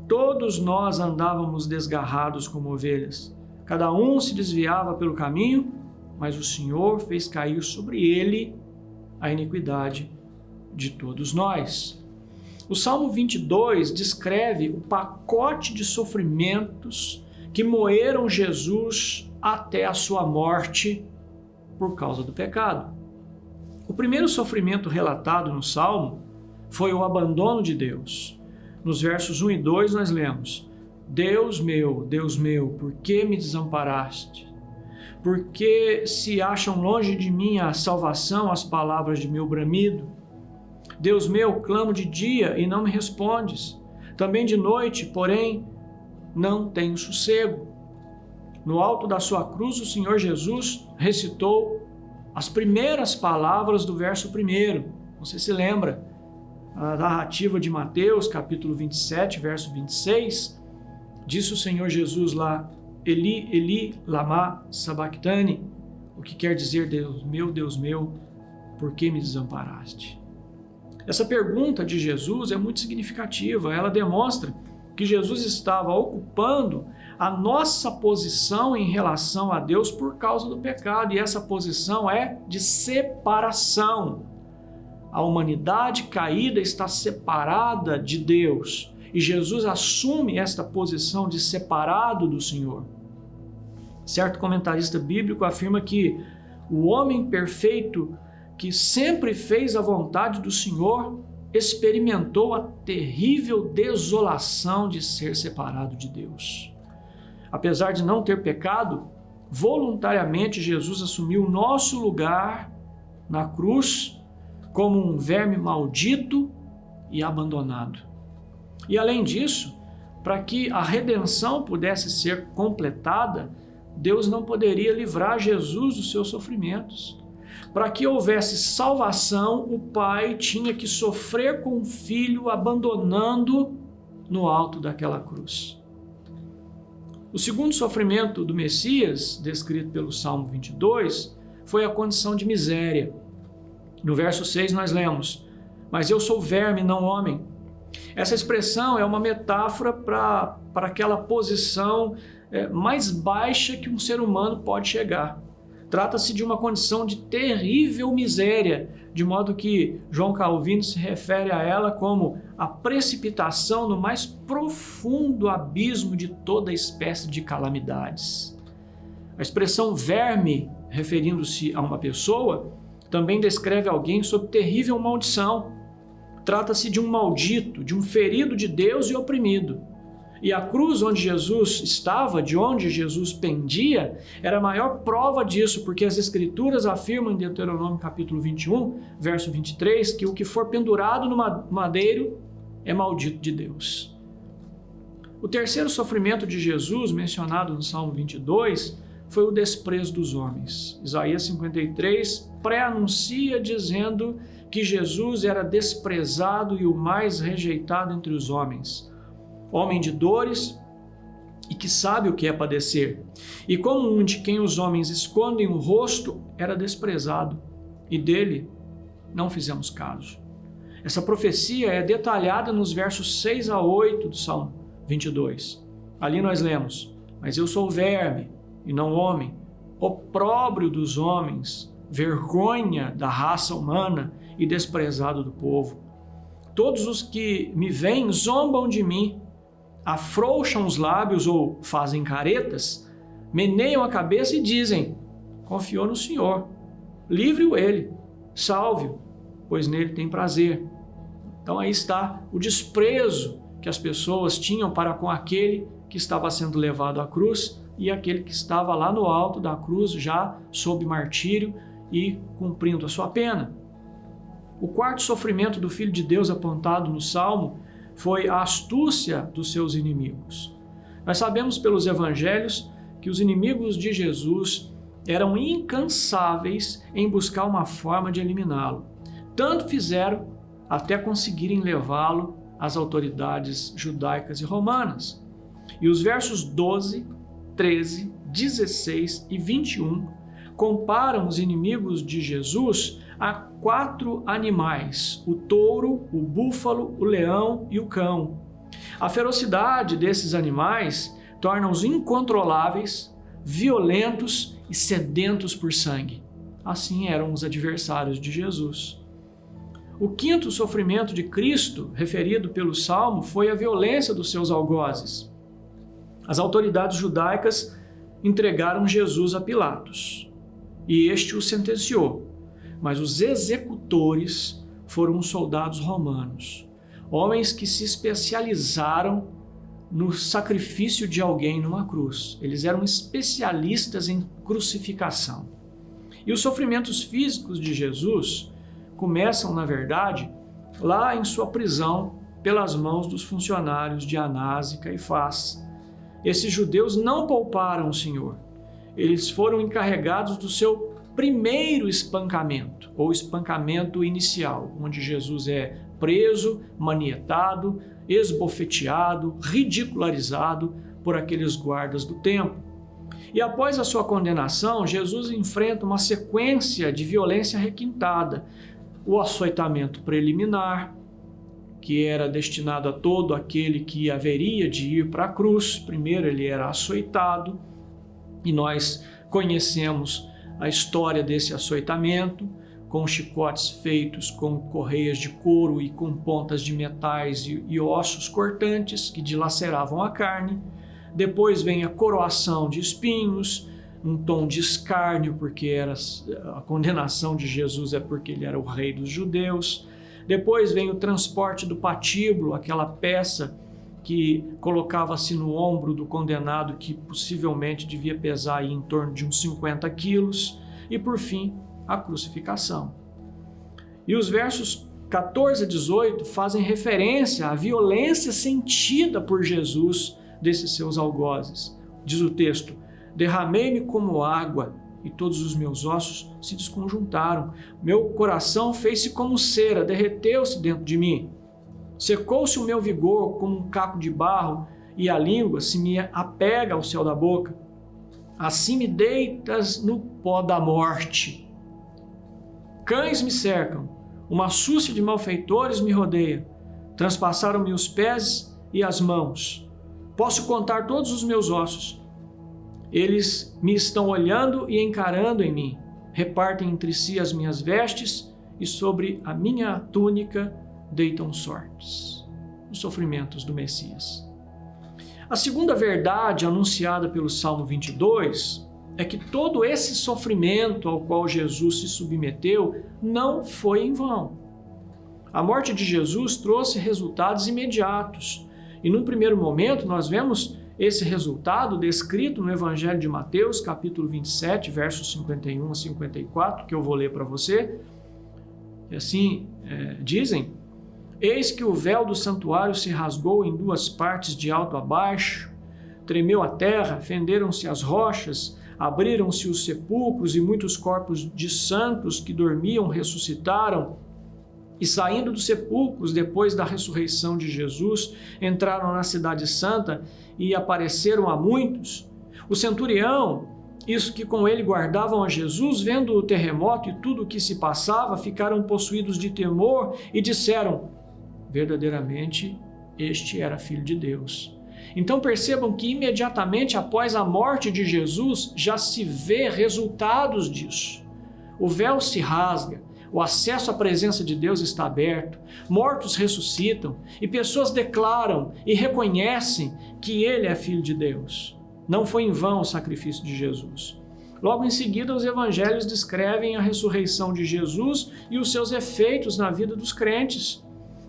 Todos nós andávamos desgarrados como ovelhas. Cada um se desviava pelo caminho, mas o Senhor fez cair sobre ele a iniquidade de todos nós. O Salmo 22 descreve o pacote de sofrimentos que moeram Jesus até a sua morte por causa do pecado. O primeiro sofrimento relatado no Salmo foi o abandono de Deus. Nos versos 1 e 2 nós lemos: Deus meu, por que me desamparaste? Por que se acham longe de mim a salvação, as palavras de meu bramido? Deus meu, clamo de dia e não me respondes. Também de noite, porém, não tenho sossego. No alto da sua cruz, o Senhor Jesus recitou as primeiras palavras do verso 1. Você se lembra? a narrativa de Mateus, capítulo 27, verso 26, disse o Senhor Jesus lá, Eli, Eli, lama sabachthani, o que quer dizer, Deus meu, por que me desamparaste? Essa pergunta de Jesus é muito significativa, ela demonstra que Jesus estava ocupando a nossa posição em relação a Deus por causa do pecado, e essa posição é de separação. A humanidade caída está separada de Deus, e Jesus assume esta posição de separado do Senhor. Certo comentarista bíblico afirma que o homem perfeito que sempre fez a vontade do Senhor experimentou a terrível desolação de ser separado de Deus. Apesar de não ter pecado, voluntariamente Jesus assumiu o nosso lugar na cruz como um verme maldito e abandonado. E além disso, para que a redenção pudesse ser completada, Deus não poderia livrar Jesus dos seus sofrimentos. Para que houvesse salvação, o Pai tinha que sofrer com o Filho, abandonando no alto daquela cruz. O segundo sofrimento do Messias, descrito pelo Salmo 22, foi a condição de miséria. No verso 6 nós lemos, mas eu sou verme, não homem. Essa expressão é uma metáfora para aquela posição mais baixa que um ser humano pode chegar. Trata-se de uma condição de terrível miséria, de modo que João Calvino se refere a ela como a precipitação no mais profundo abismo de toda espécie de calamidades. A expressão verme, referindo-se a uma pessoa, também descreve alguém sob terrível maldição. Trata-se de um maldito, de um ferido de Deus e oprimido. E a cruz onde Jesus estava, de onde Jesus pendia, era a maior prova disso, porque as Escrituras afirmam em Deuteronômio capítulo 21, verso 23, que o que for pendurado no madeiro é maldito de Deus. O terceiro sofrimento de Jesus, mencionado no Salmo 22, foi o desprezo dos homens. Isaías 53 pré-anuncia dizendo que Jesus era desprezado e o mais rejeitado entre os homens. Homem de dores e que sabe o que é padecer. E como um de quem os homens escondem o rosto, era desprezado, e dele não fizemos caso. Essa profecia é detalhada nos versos 6 a 8 do Salmo 22. Ali nós lemos, mas eu sou verme e não homem, opróbrio dos homens, vergonha da raça humana e desprezado do povo. Todos os que me veem zombam de mim, afrouxam os lábios ou fazem caretas, meneiam a cabeça e dizem, confiou no Senhor, livre-o ele, salve-o, pois nele tem prazer. Então aí está o desprezo que as pessoas tinham para com aquele que estava sendo levado à cruz e aquele que estava lá no alto da cruz, já sob martírio e cumprindo a sua pena. O quarto sofrimento do Filho de Deus apontado no Salmo foi a astúcia dos seus inimigos. Nós sabemos pelos evangelhos que os inimigos de Jesus eram incansáveis em buscar uma forma de eliminá-lo. Tanto fizeram até conseguirem levá-lo às autoridades judaicas e romanas. E os versos 12, 13, 16 e 21 comparam os inimigos de Jesus a 4 animais, o touro, o búfalo, o leão e o cão. A ferocidade desses animais torna-os incontroláveis, violentos e sedentos por sangue. Assim eram os adversários de Jesus. O quinto sofrimento de Cristo, referido pelo Salmo, foi a violência dos seus algozes. As autoridades judaicas entregaram Jesus a Pilatos, e este o sentenciou. Mas os executores foram os soldados romanos, homens que se especializaram no sacrifício de alguém numa cruz. Eles eram especialistas em crucificação. E os sofrimentos físicos de Jesus começam, na verdade, lá em sua prisão pelas mãos dos funcionários de Anás e Caifás. Esses judeus não pouparam o Senhor. Eles foram encarregados do seu primeiro espancamento, ou espancamento inicial, onde Jesus é preso, manietado, esbofeteado, ridicularizado por aqueles guardas do templo. E após a sua condenação, Jesus enfrenta uma sequência de violência requintada. O açoitamento preliminar, que era destinado a todo aquele que haveria de ir para a cruz. Primeiro ele era açoitado, e nós conhecemos a história desse açoitamento, com chicotes feitos com correias de couro e com pontas de metais e ossos cortantes que dilaceravam a carne. Depois vem a coroação de espinhos, um tom de escárnio, porque a condenação de Jesus é porque ele era o rei dos judeus. Depois vem o transporte do patíbulo, aquela peça que colocava-se no ombro do condenado, que possivelmente devia pesar aí em torno de uns 50 quilos. E por fim, a crucificação. E os versos 14 a 18 fazem referência à violência sentida por Jesus desses seus algozes. Diz o texto: derramei-me como água e todos os meus ossos se desconjuntaram. Meu coração fez-se como cera, derreteu-se dentro de mim. Secou-se o meu vigor como um caco de barro e a língua se me apega ao céu da boca. Assim me deitas no pó da morte. Cães me cercam, uma súcia de malfeitores me rodeia. Transpassaram-me os pés e as mãos. Posso contar todos os meus ossos. Eles me estão olhando e encarando em mim. Repartem entre si as minhas vestes e sobre a minha túnica deitam sortes. Os sofrimentos do Messias. A segunda verdade anunciada pelo Salmo 22 é que todo esse sofrimento ao qual Jesus se submeteu não foi em vão. A morte de Jesus trouxe resultados imediatos. E num primeiro momento nós vemos esse resultado descrito no Evangelho de Mateus, capítulo 27, versos 51 a 54, que eu vou ler para você. E assim dizem: eis que o véu do santuário se rasgou em duas partes de alto a baixo, tremeu a terra, fenderam-se as rochas, abriram-se os sepulcros e muitos corpos de santos que dormiam ressuscitaram. E saindo dos sepulcros, depois da ressurreição de Jesus, entraram na cidade santa e apareceram a muitos. O centurião, isso que com ele guardavam a Jesus, vendo o terremoto e tudo o que se passava, ficaram possuídos de temor e disseram: verdadeiramente este era filho de Deus. Então percebam que imediatamente após a morte de Jesus já se vê resultados disso. O véu se rasga, o acesso à presença de Deus está aberto, mortos ressuscitam e pessoas declaram e reconhecem que Ele é filho de Deus. Não foi em vão o sacrifício de Jesus. Logo em seguida, os evangelhos descrevem a ressurreição de Jesus e os seus efeitos na vida dos crentes.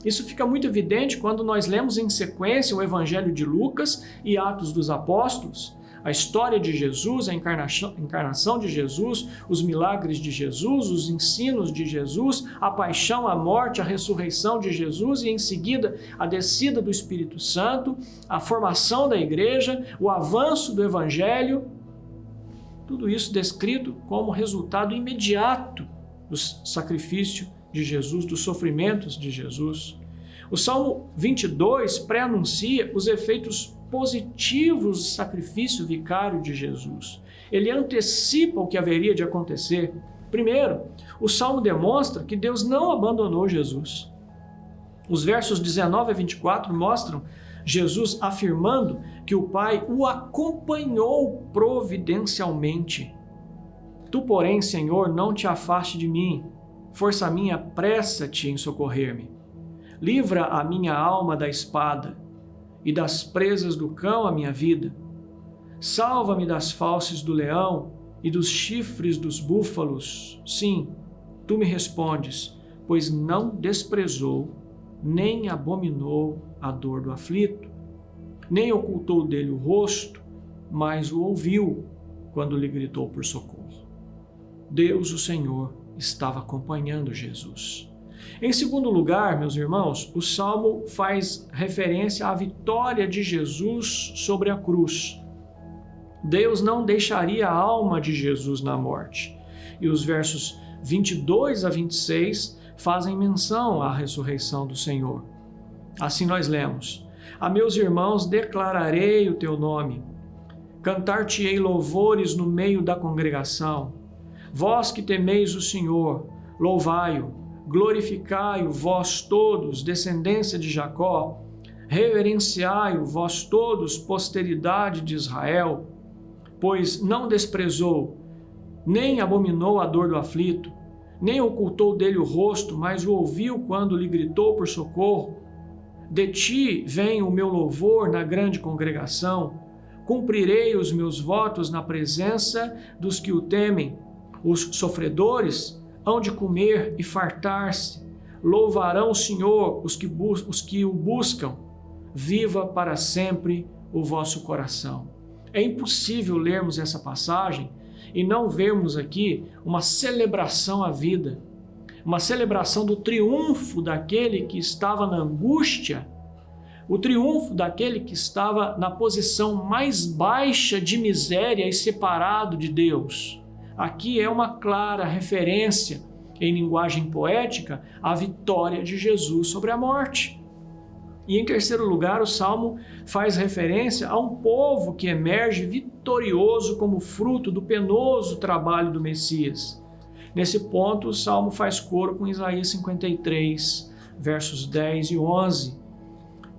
Isso fica muito evidente quando nós lemos em sequência o Evangelho de Lucas e Atos dos Apóstolos. A história de Jesus, a encarnação de Jesus, os milagres de Jesus, os ensinos de Jesus, a paixão, a morte, a ressurreição de Jesus e em seguida a descida do Espírito Santo, a formação da igreja, o avanço do Evangelho. Tudo isso descrito como resultado imediato do sacrifício de Jesus, dos sofrimentos de Jesus. O Salmo 22 pré-anuncia os efeitos positivos do sacrifício vicário de Jesus. Ele antecipa o que haveria de acontecer. Primeiro, o Salmo demonstra que Deus não abandonou Jesus. Os versos 19 a 24 mostram Jesus afirmando que o Pai o acompanhou providencialmente. Tu, porém, Senhor, não te afaste de mim. Força minha, apressa-te em socorrer-me. Livra a minha alma da espada e das presas do cão a minha vida. Salva-me das fauces do leão e dos chifres dos búfalos. Sim, tu me respondes, pois não desprezou, nem abominou a dor do aflito, nem ocultou dele o rosto, mas o ouviu quando lhe gritou por socorro. Deus, o Senhor, estava acompanhando Jesus. Em segundo lugar, meus irmãos, o Salmo faz referência à vitória de Jesus sobre a cruz. Deus não deixaria a alma de Jesus na morte. E os versos 22 a 26 fazem menção à ressurreição do Senhor. Assim nós lemos: a meus irmãos declararei o teu nome, cantar-te-ei louvores no meio da congregação. Vós que temeis o Senhor, louvai-o, glorificai-o vós todos, descendência de Jacó, reverenciai-o vós todos, posteridade de Israel, pois não desprezou, nem abominou a dor do aflito, nem ocultou dele o rosto, mas o ouviu quando lhe gritou por socorro. De ti vem o meu louvor na grande congregação, cumprirei os meus votos na presença dos que o temem. Os sofredores hão de comer e fartar-se, louvarão o Senhor os que o buscam. Viva para sempre o vosso coração. É impossível lermos essa passagem e não vermos aqui uma celebração à vida, uma celebração do triunfo daquele que estava na angústia, o triunfo daquele que estava na posição mais baixa de miséria e separado de Deus. Aqui é uma clara referência, em linguagem poética, à vitória de Jesus sobre a morte. E em terceiro lugar, o Salmo faz referência a um povo que emerge vitorioso como fruto do penoso trabalho do Messias. Nesse ponto, o Salmo faz coro com Isaías 53, versos 10 e 11,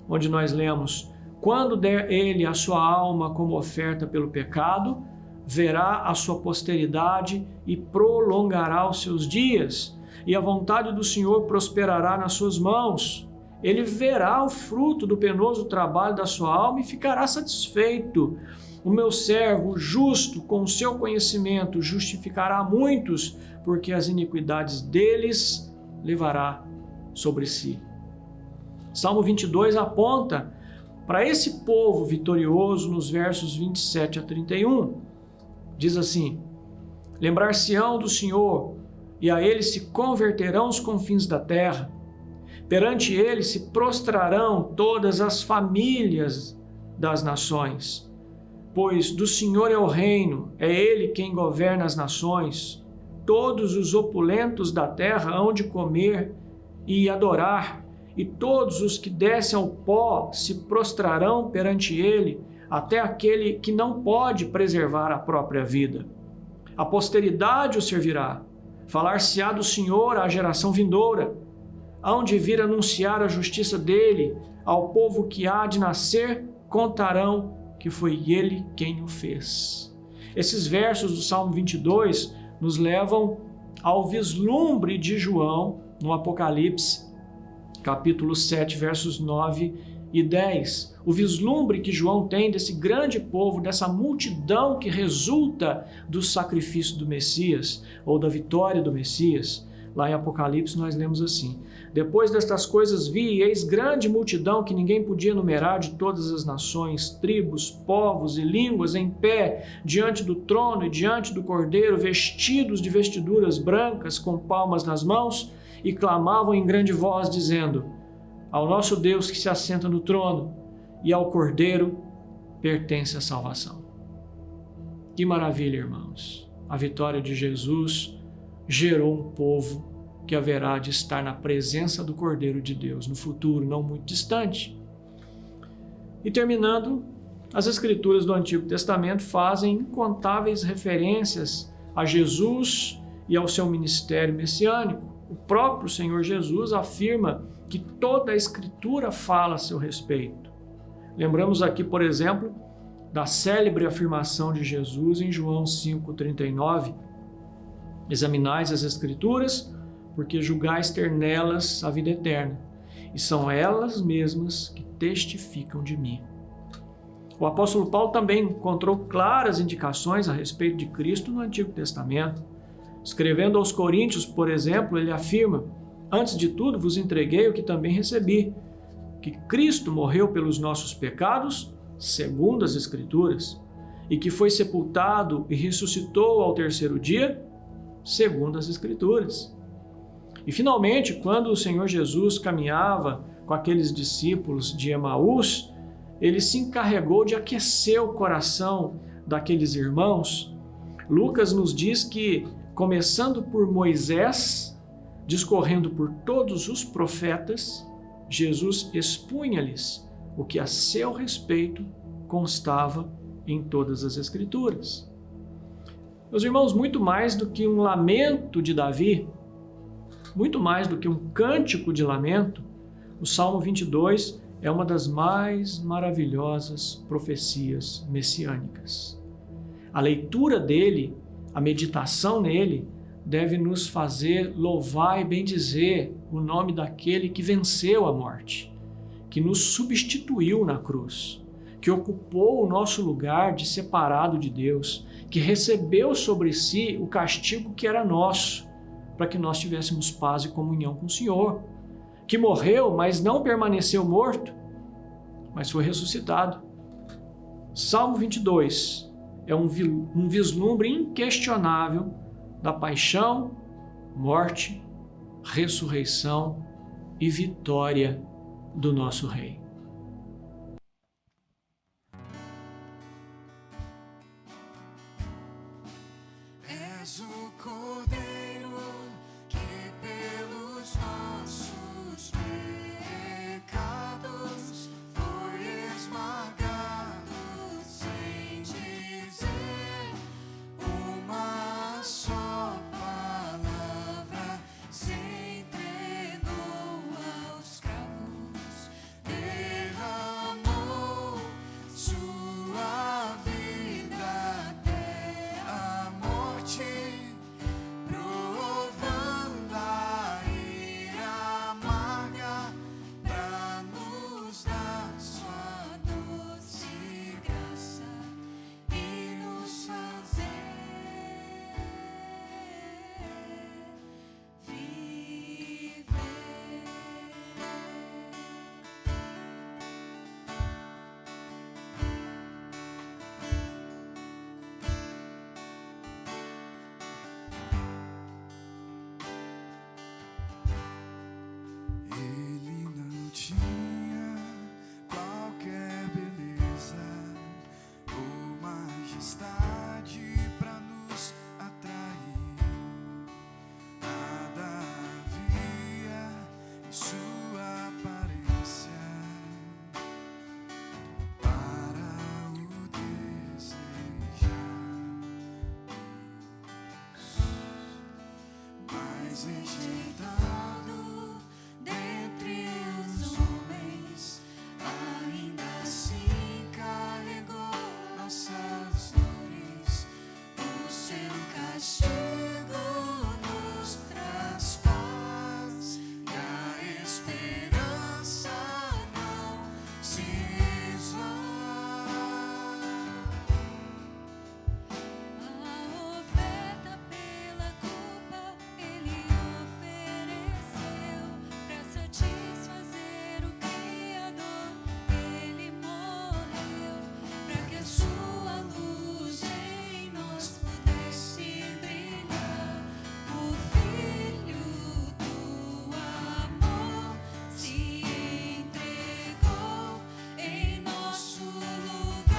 onde nós lemos: quando der ele a sua alma como oferta pelo pecado, verá a sua posteridade e prolongará os seus dias, e a vontade do Senhor prosperará nas suas mãos. Ele verá o fruto do penoso trabalho da sua alma e ficará satisfeito. O meu servo justo, com o seu conhecimento, justificará muitos, porque as iniquidades deles levará sobre si. Salmo 22 aponta para esse povo vitorioso nos versos 27 a 31. Diz assim: lembrar-se-ão do Senhor, e a ele se converterão os confins da terra. Perante ele se prostrarão todas as famílias das nações. Pois do Senhor é o reino, é ele quem governa as nações. Todos os opulentos da terra hão de comer e adorar, e todos os que descem ao pó se prostrarão perante ele, até aquele que não pode preservar a própria vida. A posteridade o servirá, falar-se-á do Senhor à geração vindoura, hão de vir anunciar a justiça dele, ao povo que há de nascer, contarão que foi ele quem o fez. Esses versos do Salmo 22 nos levam ao vislumbre de João no Apocalipse, capítulo 7, versos 9 e 10. O vislumbre que João tem desse grande povo, dessa multidão que resulta do sacrifício do Messias, ou da vitória do Messias. Lá em Apocalipse nós lemos assim: depois destas coisas vi, e eis grande multidão que ninguém podia numerar, de todas as nações, tribos, povos e línguas, em pé, diante do trono e diante do Cordeiro, vestidos de vestiduras brancas, com palmas nas mãos, e clamavam em grande voz, dizendo: ao nosso Deus que se assenta no trono e ao Cordeiro pertence a salvação. Que maravilha, irmãos! A vitória de Jesus gerou um povo que haverá de estar na presença do Cordeiro de Deus no futuro não muito distante. E terminando, as Escrituras do Antigo Testamento fazem incontáveis referências a Jesus e ao seu ministério messiânico. O próprio Senhor Jesus afirma que toda a Escritura fala a seu respeito. Lembramos aqui, por exemplo, da célebre afirmação de Jesus em João 5,39: examinais as Escrituras, porque julgais ter nelas a vida eterna, e são elas mesmas que testificam de mim. O apóstolo Paulo também encontrou claras indicações a respeito de Cristo no Antigo Testamento. Escrevendo aos Coríntios, por exemplo, ele afirma: antes de tudo vos entreguei o que também recebi, que Cristo morreu pelos nossos pecados, segundo as Escrituras, e que foi sepultado e ressuscitou ao terceiro dia, segundo as Escrituras. E finalmente, quando o Senhor Jesus caminhava com aqueles discípulos de Emaús, ele se encarregou de aquecer o coração daqueles irmãos. Lucas nos diz que, começando por Moisés, discorrendo por todos os profetas, Jesus expunha-lhes o que a seu respeito constava em todas as Escrituras. Meus irmãos, muito mais do que um lamento de Davi, muito mais do que um cântico de lamento, o Salmo 22 é uma das mais maravilhosas profecias messiânicas. A leitura dele, a meditação nele, deve nos fazer louvar e bendizer o nome daquele que venceu a morte, que nos substituiu na cruz, que ocupou o nosso lugar de separado de Deus, que recebeu sobre si o castigo que era nosso, para que nós tivéssemos paz e comunhão com o Senhor, que morreu, mas não permaneceu morto, mas foi ressuscitado. Salmo 22 é um vislumbre inquestionável da paixão, morte, ressurreição e vitória do nosso Rei. És o Cordeiro que pelos nossos pecados foi esmagado sem dizer uma só palavra, se entregou aos cravos, derramou sua vida até a morte, provando a ira amarga pra nos dar sua doce graça e nos fazer viver. Ele não tinha qualquer beleza ou majestade pra nos atrair. Nada havia em sua aparência para o desejar, mas rejeitado dentre os homens, ainda assim carregou nossas dores. O seu castigo nos traz paz e a esperança não se esvai. A oferta pela culpa ele ofereceu pra satisfazer o Criador. Ele morreu pra que a sua luz em nós pudesse brilhar. O Filho do amor se entregou em nosso lugar.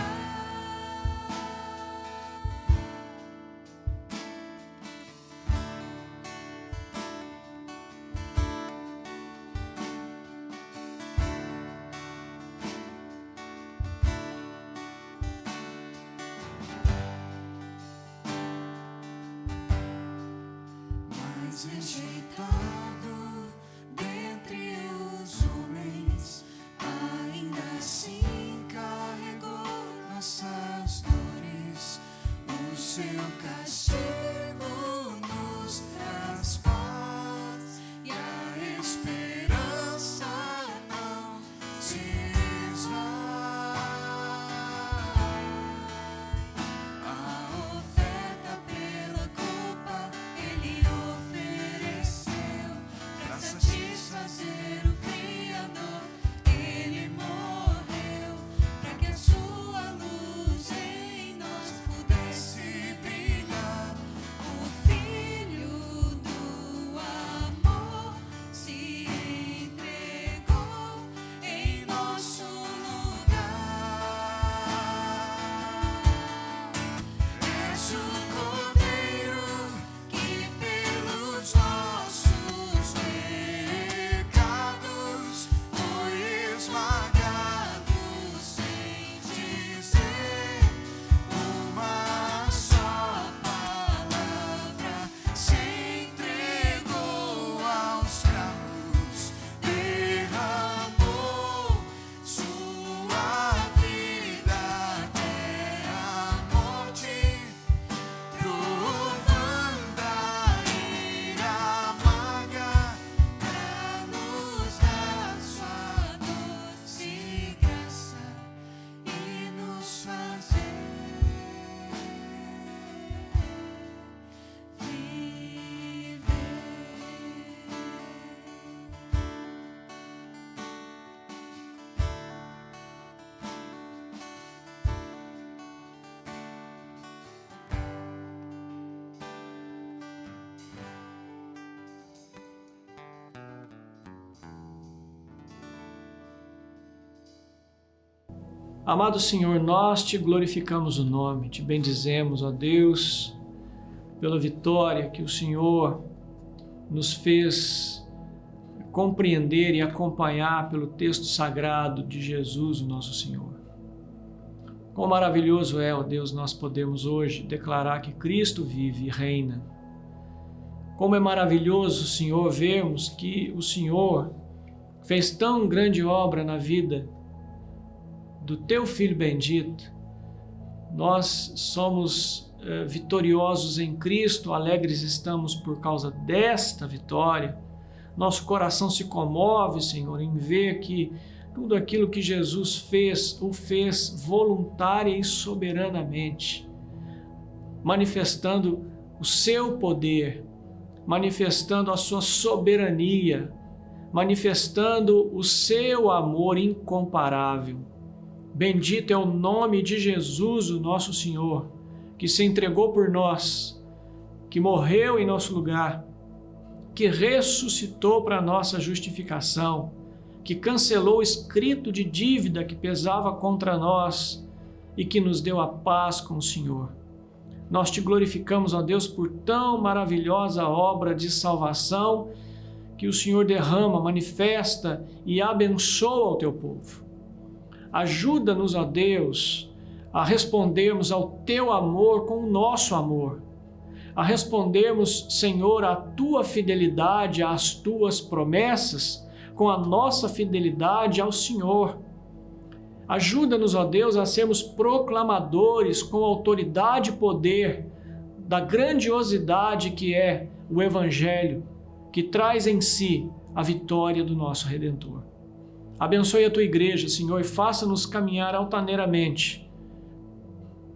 Mas rejeitado dentre os homens, ainda assim carregou nossas dores. O seu castigo nos traz paz e a esperança não se esvai. A oferta pela culpa ele ofereceu pra satisfazer o Criador. Ele morreu pra que a sua luz em nós pudesse brilhar. Amado Senhor, nós te glorificamos o nome, te bendizemos, ó Deus, pela vitória que o Senhor nos fez compreender e acompanhar pelo texto sagrado de Jesus, o nosso Senhor. Quão maravilhoso é, ó Deus, nós podemos hoje declarar que Cristo vive e reina. Como é maravilhoso, Senhor, vermos que o Senhor fez tão grande obra na vida do Teu Filho bendito. Nós somos vitoriosos em Cristo, alegres estamos por causa desta vitória. Nosso coração se comove, Senhor, em ver que tudo aquilo que Jesus fez, o fez voluntária e soberanamente, manifestando o seu poder, manifestando a sua soberania, manifestando o seu amor incomparável. Bendito é o nome de Jesus, o nosso Senhor, que se entregou por nós, que morreu em nosso lugar, que ressuscitou para nossa justificação, que cancelou o escrito de dívida que pesava contra nós e que nos deu a paz com o Senhor. Nós te glorificamos, ó Deus, por tão maravilhosa obra de salvação que o Senhor derrama, manifesta e abençoa o teu povo. Ajuda-nos, ó Deus, a respondermos ao teu amor com o nosso amor, a respondermos, Senhor, à tua fidelidade, às tuas promessas, com a nossa fidelidade ao Senhor. Ajuda-nos, ó Deus, a sermos proclamadores com autoridade e poder da grandiosidade que é o Evangelho, que traz em si a vitória do nosso Redentor. Abençoe a tua igreja, Senhor, e faça-nos caminhar altaneiramente,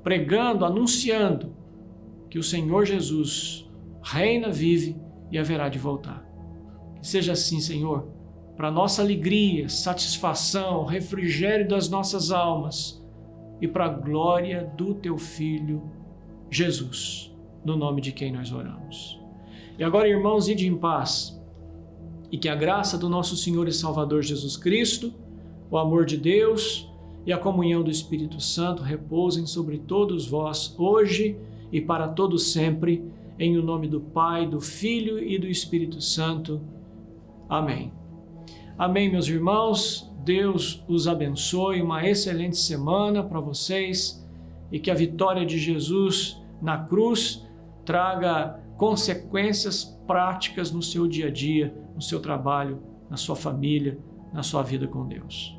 pregando, anunciando que o Senhor Jesus reina, vive e haverá de voltar. Que seja assim, Senhor, para nossa alegria, satisfação, refrigério das nossas almas e para a glória do teu Filho, Jesus, no nome de quem nós oramos. E agora, irmãos, ide em paz, e que a graça do nosso Senhor e Salvador Jesus Cristo, o amor de Deus e a comunhão do Espírito Santo repousem sobre todos vós, hoje e para todo sempre, em o nome do Pai, do Filho e do Espírito Santo. Amém. Amém, meus irmãos. Deus os abençoe. Uma excelente semana para vocês e que a vitória de Jesus na cruz traga consequências práticas no seu dia a dia, no seu trabalho, na sua família, na sua vida com Deus.